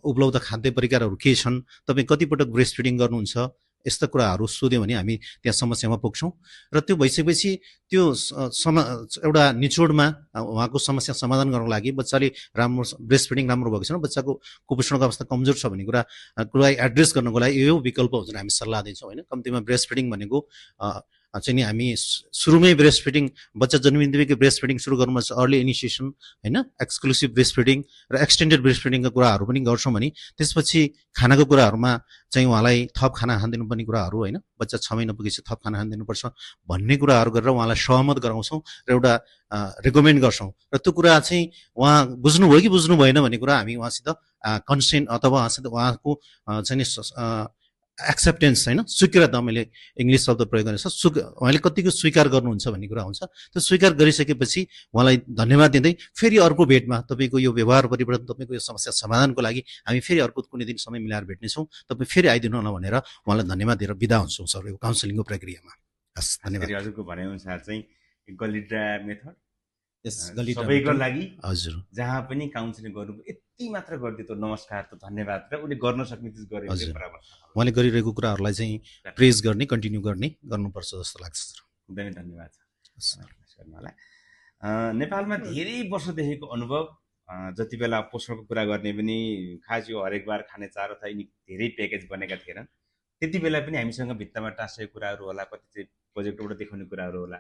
उपलब्ध खाद्य परिकारहरू के छन्, तपाईँ कतिपटक ब्रेस्ट फिडिङ गर्नुहुन्छ, यस्ता कुराहरू सोध्यो भने हामी त्यहाँ समस्यामा पुग्छौँ र त्यो भइसकेपछि त्यो एउटा निचोडमा उहाँको समस्या समाधान गर्नको लागि बच्चाले राम्रो ब्रेस्ट फिडिङ राम्रो भएको छैन, बच्चाको कुपोषणको अवस्था कमजोर छ भन्ने कुरालाई एड्रेस गर्नको लागि यो विकल्प हुन्छ हामी सल्लाह दिन्छौँ, होइन। कम्तीमा ब्रेस्ट फिडिङ भनेको चाहिँ नि हामी सुरुमै ब्रेस्ट फिडिङ बच्चा जन्मिँदैकै ब्रेस्ट फिडिङ सुरु गर्नुपर्छ, अर्ली इनिसिएसन, होइन, एक्सक्लुसिभ ब्रेस्ट फिडिङ र एक्सटेन्डेड ब्रेस्ट फिडिङका कुराहरू पनि गर्छौँ भने त्यसपछि खानाको कुराहरूमा चाहिँ उहाँलाई थप खाना खान दिनुपर्ने कुराहरू, होइन, बच्चा 6 महिना पुगेपछि थप खाना खान दिनुपर्छ भन्ने कुराहरू गरेर उहाँलाई सहमत गराउँछौँ र एउटा रेकमेन्ड गर्छौँ र त्यो कुरा चाहिँ उहाँ बुझ्नुभयो कि बुझ्नु भएन भन्ने कुरा हामी उहाँसित कन्सेन्ट अथवा उहाँको चाहिँ नि एक्सेप्टेन्स, होइन, स्वीकृत, मैले इङ्ग्लिस शब्द प्रयोग गरेको छ, उहाँले कतिको स्वीकार गर्नुहुन्छ भन्ने कुरा हुन्छ। त्यो स्वीकार गरिसकेपछि उहाँलाई धन्यवाद दिँदै फेरि अर्को भेटमा तपाईँको यो व्यवहार परिवर्तन, तपाईँको यो समस्या समाधानको लागि हामी फेरि अर्को कुनै दिन समय मिलाएर भेट्नेछौँ, तपाईँ फेरि आइदिनु होला भनेर उहाँलाई धन्यवाद दिएर बिदा हुन्छौँ सर यो काउन्सिलिङको प्रक्रियामा। हस्, धन्यवाद। हजुरको भनाइअनुसार चाहिँ गलिड्रा मेथड सबैको लागि हजुर जहाँ पनि काउन्सिलिङ गर्नु यति मात्र गरिदियो त नमस्कार त धन्यवाद र उसले गर्न सक्ने चिज गरे बराबर उहाँले गरिरहेको कुराहरूलाई चाहिँ प्रेज गर्ने, कन्टिन्यू गर्नुपर्छ जस्तो लाग्छ सर। एकदमै धन्यवाद गर्नुलाई। नेपालमा धेरै वर्षदेखिको अनुभव, जति बेला पोषणको कुरा गर्ने पनि खास यो हरेक बार खाने चारो अथवा यिनी धेरै प्याकेज बनेका थिएनन्, त्यति बेला पनि हामीसँग भित्तामा टाँसेको कुराहरू होला, कति चाहिँ प्रोजेक्टबाट देखाउने कुराहरू होला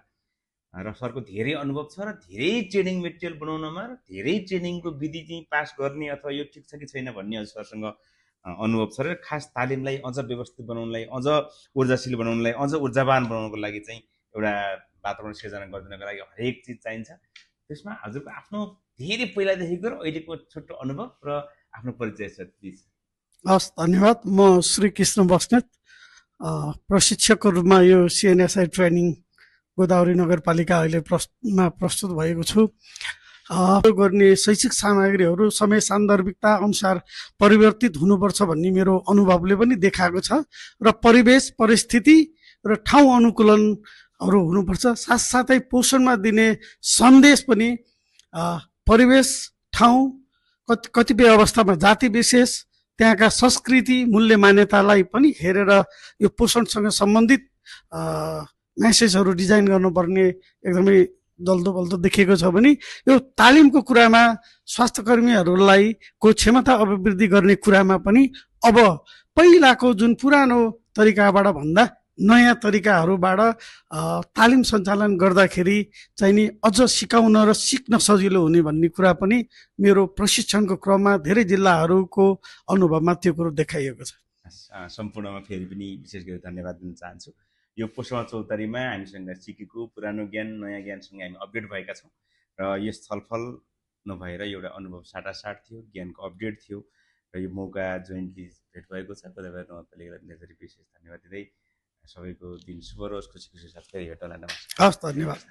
र सरको धेरै अनुभव छ र धेरै ट्रेनिङ मेटेरियल बनाउनमा र धेरै ट्रेनिङको विधि चाहिँ पास गर्ने अथवा यो ठिक छ कि छैन भन्ने सरसँग अनुभव छ र खास तालिमलाई अझ व्यवस्थित बनाउनलाई, अझ ऊर्जाशील बनाउनलाई, अझ ऊर्जावान बनाउनको लागि चाहिँ एउटा वातावरण सिर्जना गरिदिनको लागि हरेक चिज चाहिन्छ। त्यसमा हजुरको आफ्नो धेरै पहिलादेखिको र अहिलेको छोटो अनुभव र आफ्नो परिचय छ, प्लिज। हस्, धन्यवाद। म श्री कृष्ण बस्नेत, प्रशिक्षकको रूपमा यो सिएनएसआई ट्रेनिङ गोदावरी नगरपालिका अहिले प्रस्तुत भएको छु। गर्ने शैक्षिक सामग्रीहरू समय सान्दर्भिकता अनुसार परिवर्तित हुनुपर्छ भन्ने मेरो अनुभवले पनि देखाएको छ र परिवेश परिस्थिति र ठाउँ अनुकूलनहरू हुनुपर्छ। साथसाथै पोषणमा दिने सन्देश पनि परिवेश, ठाउँ, कतिपय अवस्थामा जाति विशेष, त्यहाँका संस्कृति, मूल्य मान्यतालाई पनि हेरेर यो पोषणसँग सम्बन्धित मेसेजहरू डिजाइन गर्नुपर्ने एकदमै जल्दो बल्दो देखिएको छ भने यो तालिमको कुरामा स्वास्थ्यकर्मीहरूलाई को क्षमता अभिवृद्धि गर्ने कुरामा पनि अब पहिलाको जुन पुरानो तरिकाबाट भन्दा नयाँ तरिकाहरूबाट तालिम सञ्चालन गर्दाखेरि चाहिँ नि अझ सिकाउन र सिक्न सजिलो हुने भन्ने कुरा पनि मेरो प्रशिक्षणको क्रममा धेरै जिल्लाहरूको अनुभवमा त्यो कुरो देखाइएको छ। सम्पूर्णमा फेरि पनि विशेष गरी धन्यवाद दिन चाहन्छु। यो पोषण चौतारीमा हामीसँग सिकेको पुरानो ज्ञान नयाँ ज्ञानसँग हामी अपडेट भएका छौँ र यस छलफल नभएर एउटा अनुभव साटासाट थियो, ज्ञानको अपडेट थियो र यो मौका जोइन्टली भेट भएको छ। गोदावरी नगरपालिकालाई धेरै विशेष धन्यवाद दिँदै सबैको दिन शुभ रहोस्, खुसी खुसी साथ फेरि भेटौँला। नमस्कार। हस्, धन्यवाद।